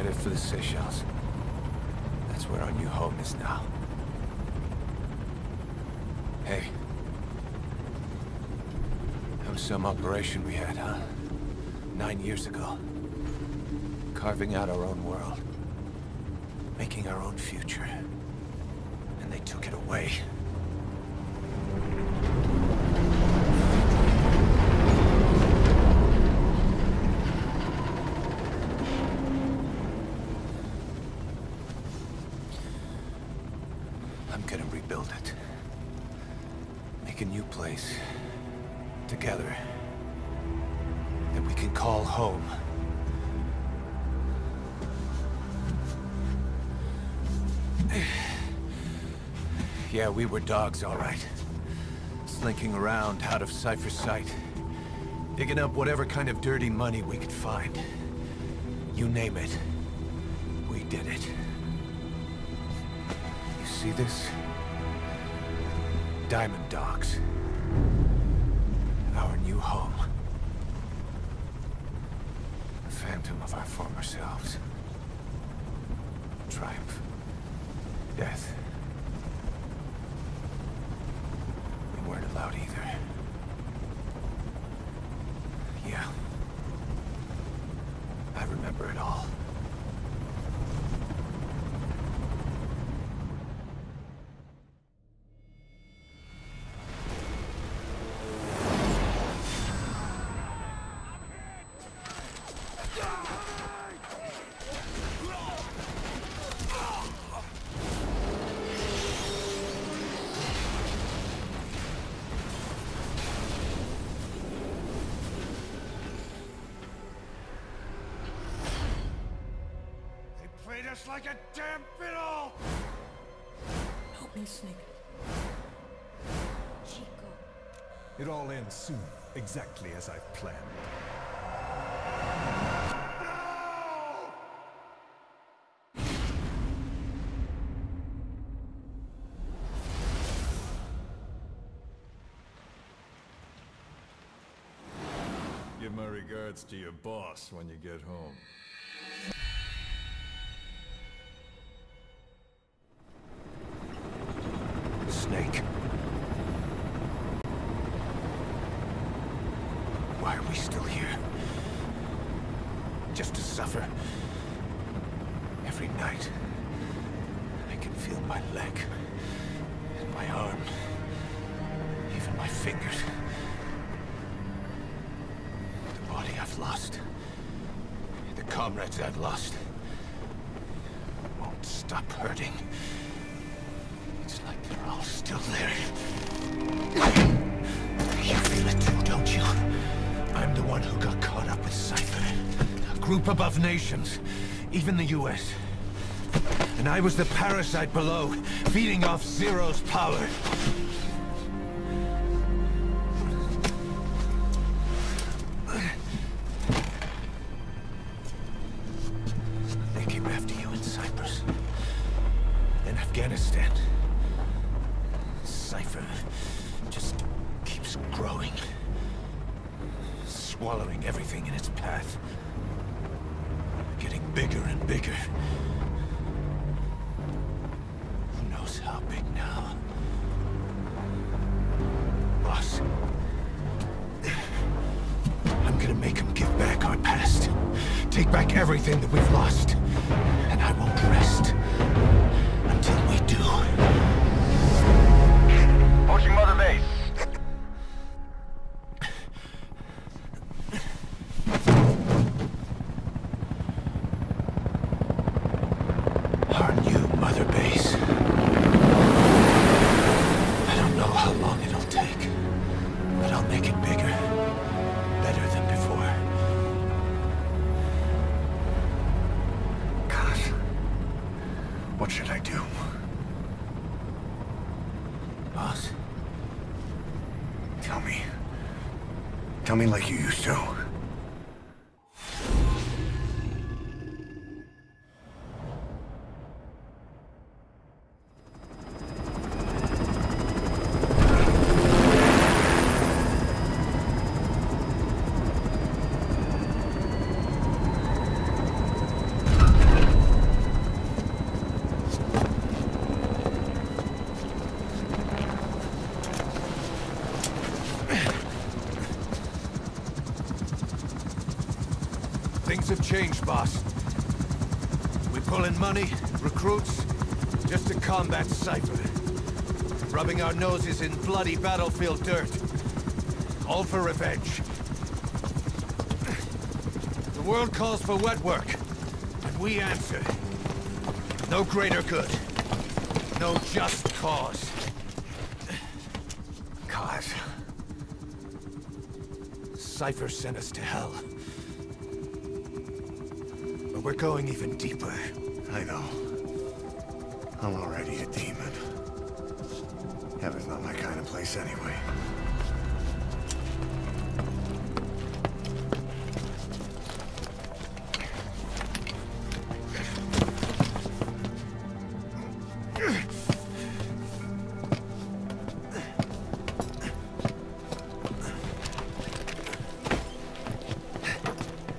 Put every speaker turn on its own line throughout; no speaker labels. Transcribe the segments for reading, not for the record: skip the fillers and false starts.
headed for the Seychelles. That's where our new home is now. Hey. That was some operation we had, huh? 9 years ago. Carving out our own world. Making our own future. And they took it away. I'm gonna rebuild it. Make a new place. Together. That we can call home. Yeah, we were dogs, all right. Slinking around out of Cypher's sight. Digging up whatever kind of dirty money we could find. You name it. We did it. You see this? Diamond Dogs. Our new home. A phantom of our former selves. Triumph. Death. We weren't allowed either. Yeah. I remember it all.
Just like a damn fiddle!
Help me, Snake. Chico.
It all ends soon, exactly as I've planned.
Give my regards to your boss when you get home.
Snake. Why are we still here? Just to suffer. Every night, I can feel my leg, and my arm, even my fingers. The body I've lost, the comrades I've lost, won't stop hurting. It's like they're all still there. You feel it too, don't you? I'm the one who got caught up with Cypher. A group above nations, even the US. And I was the parasite below, feeding off Zero's power. They came after you in Cyprus. In Afghanistan. Cypher just keeps growing. Swallowing everything in its path. Getting bigger and bigger. Who knows how big now? Boss. I'm gonna make him give back our past. Take back everything that we've lost. And I won't rest until we do.
Approaching Mother Base.
Our new Mother Base. I don't know how long it'll take, but I'll make it bigger. Better than before.
God. What should I do?
Boss?
Tell me. Tell me like you used to.
Things have changed, boss. We pull in money, recruits, just to combat Cypher. Rubbing our noses in bloody battlefield dirt. All for revenge. The world calls for wet work, and we answer. No greater good. No just cause. Cause. Cypher sent us to hell. But we're going even deeper.
I know. I'm already a demon. Heaven's not my kind of place anyway.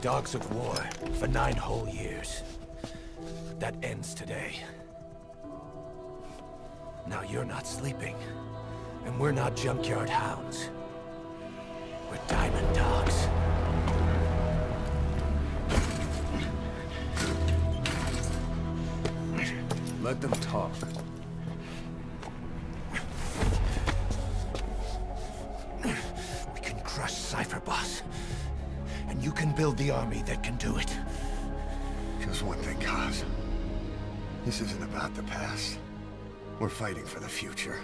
Dogs of war for 9 whole years. That ends today. Now you're not sleeping, and we're not junkyard hounds. We're diamond dogs.
Let them talk.
We can crush Cypher, boss. And you can build the army that can do it.
Just one thing, Kaz. This isn't about the past. We're fighting for the future.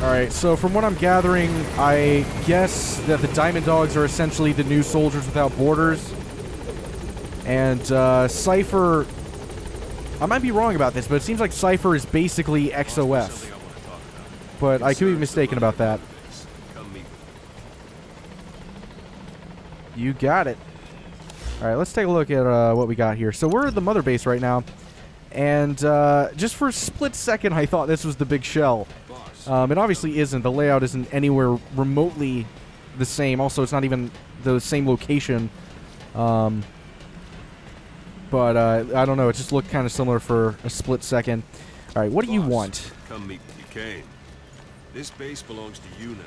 Alright, so from what I'm gathering, I guess that the Diamond Dogs are essentially the new Soldiers Without Borders. And Cypher... I might be wrong about this, but it seems like Cypher is basically XOF. But I could be mistaken about that. You got it. Alright, let's take a look at what we got here. So we're at the Mother Base right now. And just for a split second, I thought this was the big shell. It obviously isn't. The layout isn't anywhere remotely the same. Also, it's not even the same location. But I don't know. It just looked kind of similar for a split second. All right, what do you want?
Come meet me, a.k.a. This base belongs to you now.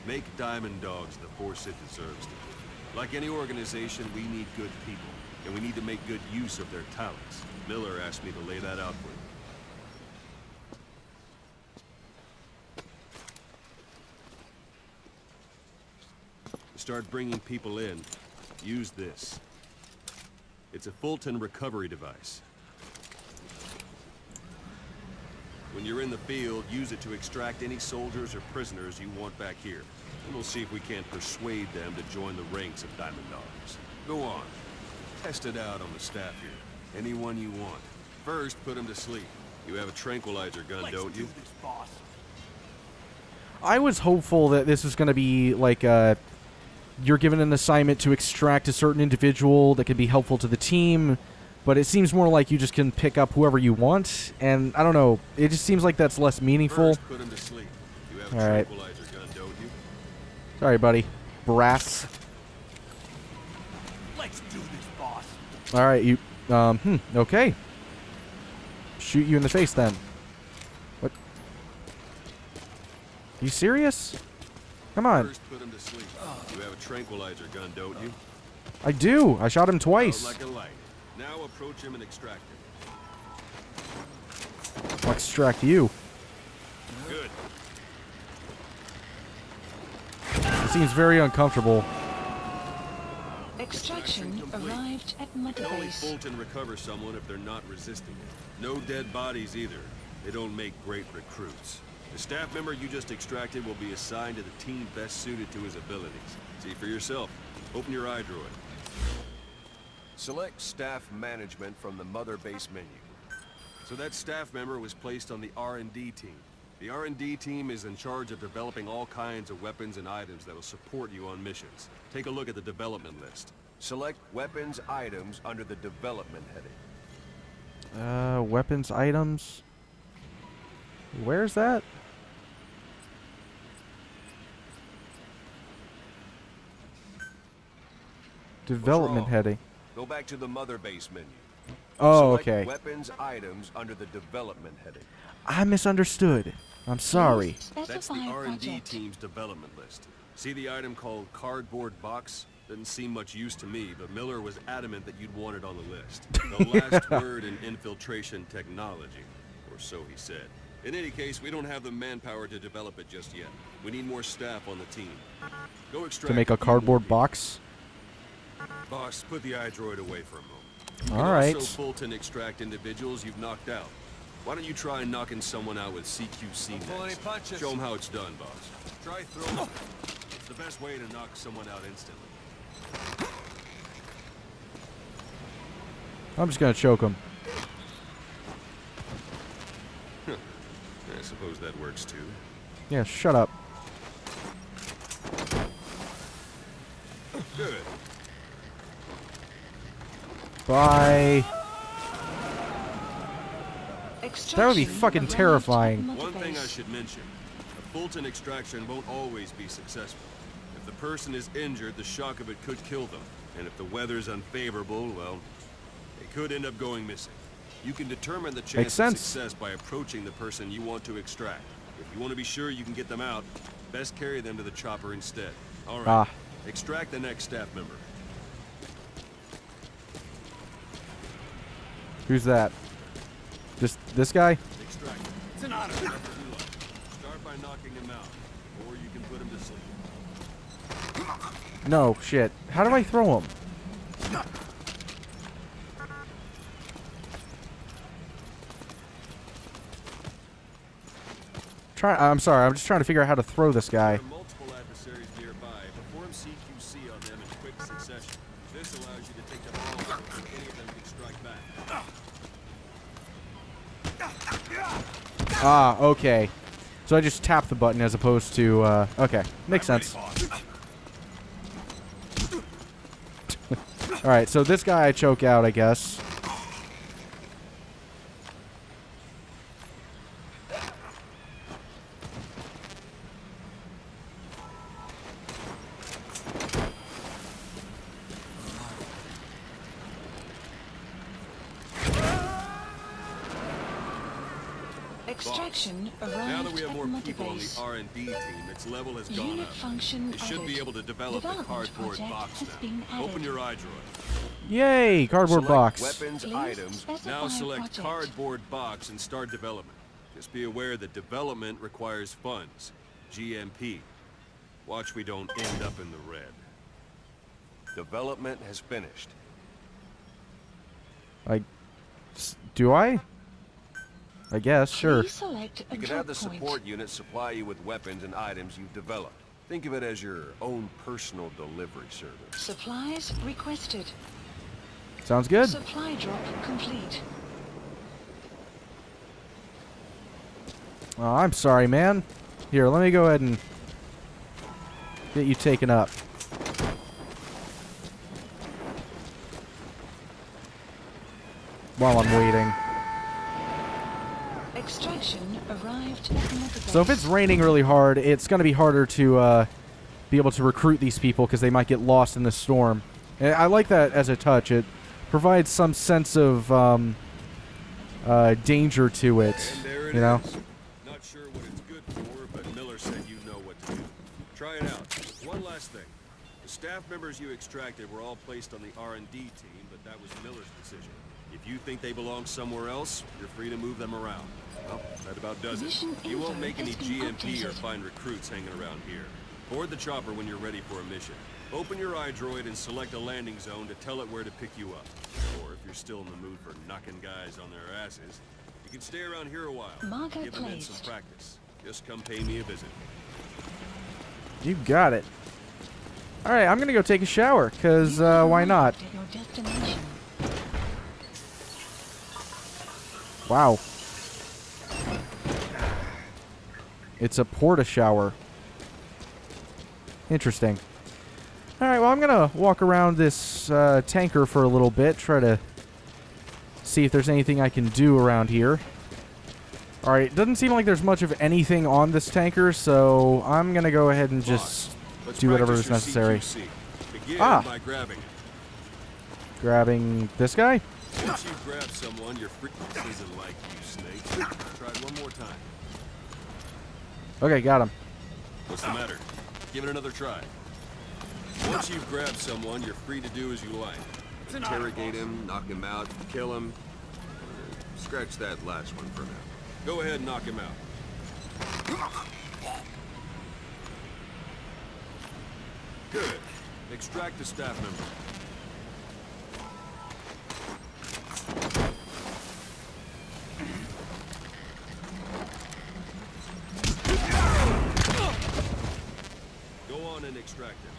Make Diamond Dogs the force it deserves to be. Like any organization, we need good people, and we need to make good use of their talents. Miller asked me to lay that out for you. To start bringing people in, use this. It's a Fulton recovery device. When you're in the field, use it to extract any soldiers or prisoners you want back here. And we'll see if we can't persuade them to join the ranks of Diamond Dogs. Go on. Test it out on the staff here. Anyone you want. First, put them to sleep. You have a tranquilizer gun, don't you?
This, boss.
I was hopeful that this was going to be like you're given an assignment to extract a certain individual that could be helpful to the team, but it seems more like you just can pick up whoever you want, and I don't know, it just seems like that's less meaningful.
First, put them to sleep. You have a
Alright.
tranquilizer gun, don't you?
Sorry, buddy. Brass.
Let's do this, boss.
Alright, you... okay. Shoot you in the face, then. What? You serious? Come on.
First, put them to sleep. You have a tranquilizer gun, don't you?
I do. I shot him twice.
Out like a light. Now approach him and extract him.
I'll extract you.
Good.
It seems very uncomfortable.
Extraction arrived at Mother
Can only
Base.
Fulton recover someone if they're not resisting it. No dead bodies either. They don't make great recruits. The staff member you just extracted will be assigned to the team best suited to his abilities. See for yourself. Open your eye droid. Select staff management from the Mother Base menu. So that staff member was placed on the R&D team. The R&D team is in charge of developing all kinds of weapons and items that will support you on missions. Take a look at the development list. Select weapons items under the development heading.
Weapons items. Where's that? Development heading.
Go back to the mother base menu.
Oh,
Select
okay.
Weapons items under the development heading.
I misunderstood. I'm sorry.
That's the
Specify
R&D
project.
team's development list. See the item called cardboard box? Didn't seem much use to me, but Miller was adamant that you'd want it on the list. The last word in infiltration technology, or so he said. In any case, we don't have the manpower to develop it just yet. We need more staff on the team. Go extract
To make a
few more
cardboard
people.
box?
Boss, put the iDroid away for a moment.
All right.
Also, Fulton extract individuals you've knocked out. Why don't you try knocking someone out with CQC next? Show them how it's done, boss. Try throwing. It's the best way to knock someone out instantly.
I'm just gonna choke him.
I suppose that works too.
Yeah, shut up.
Good.
Bye. That would be
Extraction
fucking
arrived at
terrifying.
Mother
One thing I
base.
should mention. A Fulton extraction won't always be successful. If the person is injured, the shock of it could kill them. And if the weather's unfavorable, well, they could end up going missing. You can determine the
Makes
chance of
sense.
success by approaching the person you want to extract. If you want to be sure you can get them out, best carry them to the chopper instead. All right.
Ah.
Extract the next staff member.
Who's that? Just this guy?
Extract him. It's an honor. Start by knocking him out, or you can put him to sleep.
No, shit. How do I throw him? I'm sorry, I'm just trying to figure out how to throw this guy.
There are multiple adversaries nearby. Perform CQC on them in quick succession. This allows you to take them all before any of them can strike back.
Ah, okay. So I just tap the button as opposed to, okay. Makes sense. Alright, so this guy I choke out, I guess.
Extraction
Now
arrived
that we have
at
more
Mother
people on the
base.
R&D team, its level has gone
Unit
up.
function
You should be
added.
able to develop the
Development
cardboard
project
box
has been
now. Open
added.
your iDroid.
Yay, cardboard
Select
box.
Weapons
Please
items.
specify
Now select
project.
cardboard box and start development. Just be aware that development requires funds. GMP. Watch we don't end up in the red. Development has finished.
Do I? I guess, sure.
Please select a
You can
drop
have the
point.
support unit supply you with weapons and items you've developed. Think of it as your own personal delivery service.
Supplies requested.
Sounds good.
Supply drop complete.
Oh, I'm sorry, man. Here, let me go ahead and get you taken up. While I'm waiting.
Extraction arrived at Mother base.
So if it's raining really hard, it's going to be harder to be able to recruit these people because they might get lost in the storm. And I like that as a touch. It provides some sense of danger to it,
And there it
you know?
is. Not sure what it's good for, but Miller said you know what to do. Try it out. One last thing. The staff members you extracted were all placed on the R&D team, but that was Miller's decision. If you think they belong somewhere else, you're free to move them around. Well, that about does it.
Mission
You won't
info
make any
has been
GMP or
updated.
find recruits hanging around here. Board the chopper when you're ready for a mission. Open your iDroid and select a landing zone to tell it where to pick you up. Or if you're still in the mood for knocking guys on their asses, you can stay around here a while.
Marker
Give them in some
placed.
practice. Just come pay me a visit.
You got it. Alright, I'm going to go take a shower, because why not?
At your destination.
Wow. It's a porta shower. Interesting. Alright, well, I'm going to walk around this tanker for a little bit, try to see if there's anything I can do around here. Alright, it doesn't seem like there's much of anything on this tanker, so I'm going to go ahead and just
Let's
do whatever is
practice your
necessary.
CQC. Begin
Ah.
by grabbing it.
Grabbing this guy?
Once you grab someone, you're free. This isn't like you, Snake. Try it one more time.
Okay, got him.
What's the matter? Give it another try. Once you've grabbed someone, you're free to do as you like. Interrogate him, knock him out, kill him. Scratch that last one for now. Go ahead and knock him out. Good. Extract the staff member. Go on and extract him.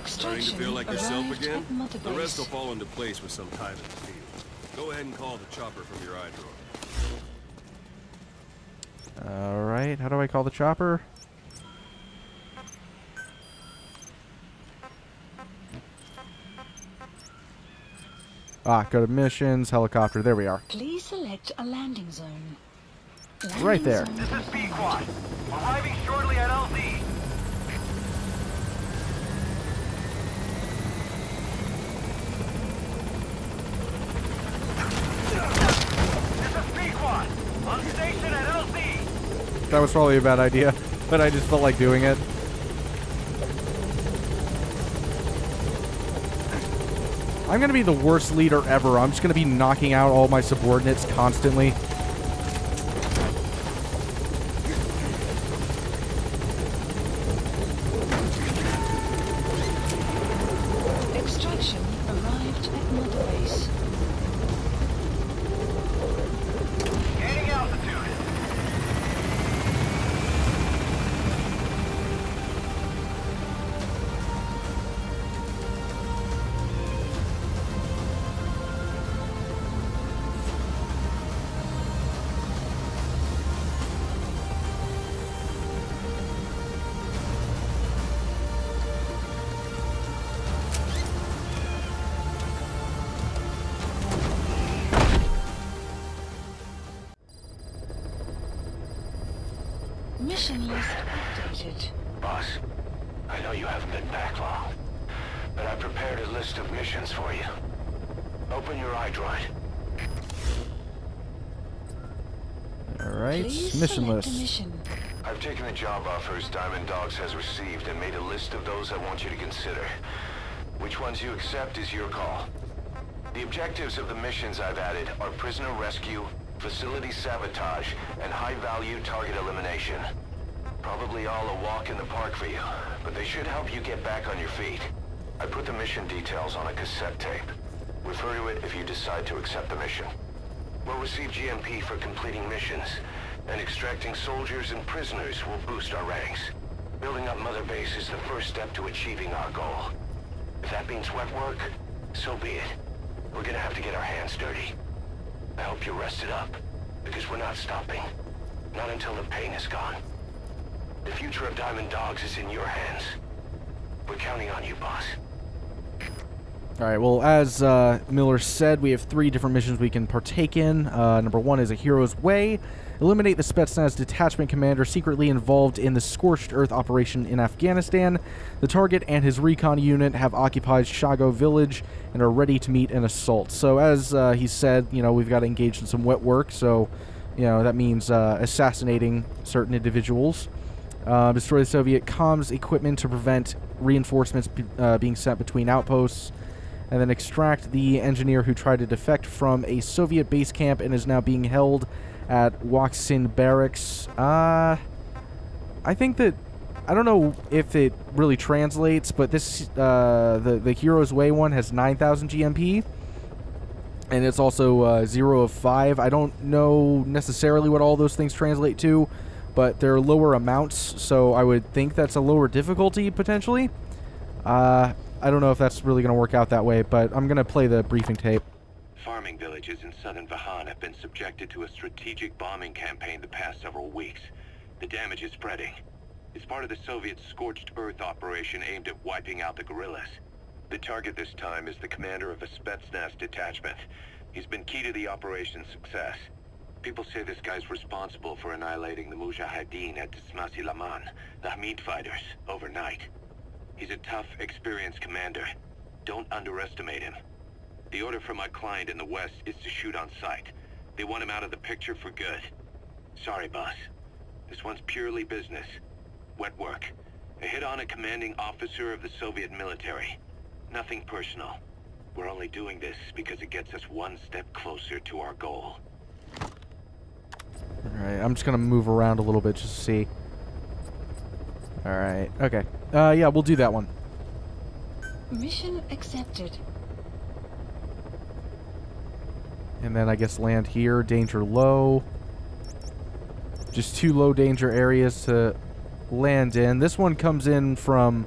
Starting to feel like yourself again? The rest will fall into place with some time in the field. Go ahead and call the chopper from your eye drawer.
Alright, how do I call the chopper? Go to missions, helicopter, there we are.
Please select a landing zone.
Right there.
This is B-Quad. Arriving shortly at LZ. On station at LZ.
That was probably a bad idea, but I just felt like doing it. I'm gonna be the worst leader ever. I'm just gonna be knocking out all my subordinates constantly.
Extraction arrived at Mother Base.
Gaining altitude.
Mission list updated.
Boss, I know you haven't been back long, but I prepared a list of missions for you. Open your iDroid.
Alright,
Please
mission
select a
list.
mission.
I've taken the job offers Diamond Dogs has received and made a list of those I want you to consider. Which ones you accept is your call. The objectives of the missions I've added are prisoner rescue, facility sabotage, and high-value target elimination. Probably all a walk in the park for you, but they should help you get back on your feet. I put the mission details on a cassette tape. Refer to it if you decide to accept the mission. We'll receive GMP for completing missions, and extracting soldiers and prisoners will boost our ranks. Building up Mother Base is the first step to achieving our goal. If that means wet work, so be it. We're gonna have to get our hands dirty. I hope you're rested up, because we're not stopping. Not until the pain is gone. The future of Diamond Dogs is in your hands. We're counting on you, boss.
Alright, well, as Miller said, we have 3 different missions we can partake in. Number 1 is A Hero's Way. Eliminate the Spetsnaz detachment commander secretly involved in the Scorched Earth operation in Afghanistan. The target and his recon unit have occupied Shago village and are ready to meet an assault. So as he said, you know, we've got to engage in some wet work, so, you know, that means assassinating certain individuals. Destroy the Soviet comms equipment to prevent reinforcements being sent between outposts. And then extract the engineer who tried to defect from a Soviet base camp and is now being held at Waksin Barracks. I think that, I don't know if it really translates, but this, the Hero's Way one has 9,000 GMP. And it's also 0 of 5. I don't know necessarily what all those things translate to, but they're lower amounts, so I would think that's a lower difficulty, potentially. I don't know if that's really going to work out that way, but I'm going to play the briefing tape.
Farming villages in southern Vahan have been subjected to a strategic bombing campaign the past several weeks. The damage is spreading. It's part of the Soviet Scorched Earth operation aimed at wiping out the guerrillas. The target this time is the commander of a Spetsnaz detachment. He's been key to the operation's success. People say this guy's responsible for annihilating the Mujahideen at Tismasi Laman, the Hamid fighters, overnight. He's a tough, experienced commander. Don't underestimate him. The order from my client in the west is to shoot on sight. They want him out of the picture for good. Sorry, boss. This one's purely business. Wet work. A hit on a commanding officer of the Soviet military. Nothing personal. We're only doing this because it gets us one step closer to our goal.
Alright, I'm just gonna move around a little bit just to see. Alright, okay. Yeah, we'll do that one.
Mission accepted.
And then I guess land here, danger low. Just 2 low danger areas to land in. This one comes in from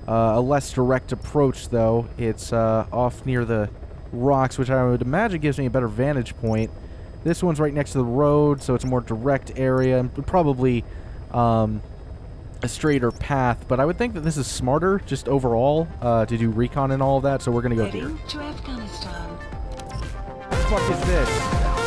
a less direct approach, though. It's off near the rocks, which I would imagine gives me a better vantage point. This one's right next to the road, so it's a more direct area, and probably a straighter path. But I would think that this is smarter, just overall, to do recon and all of that, so we're going to go here.
Heading to Afghanistan.
What the fuck is this?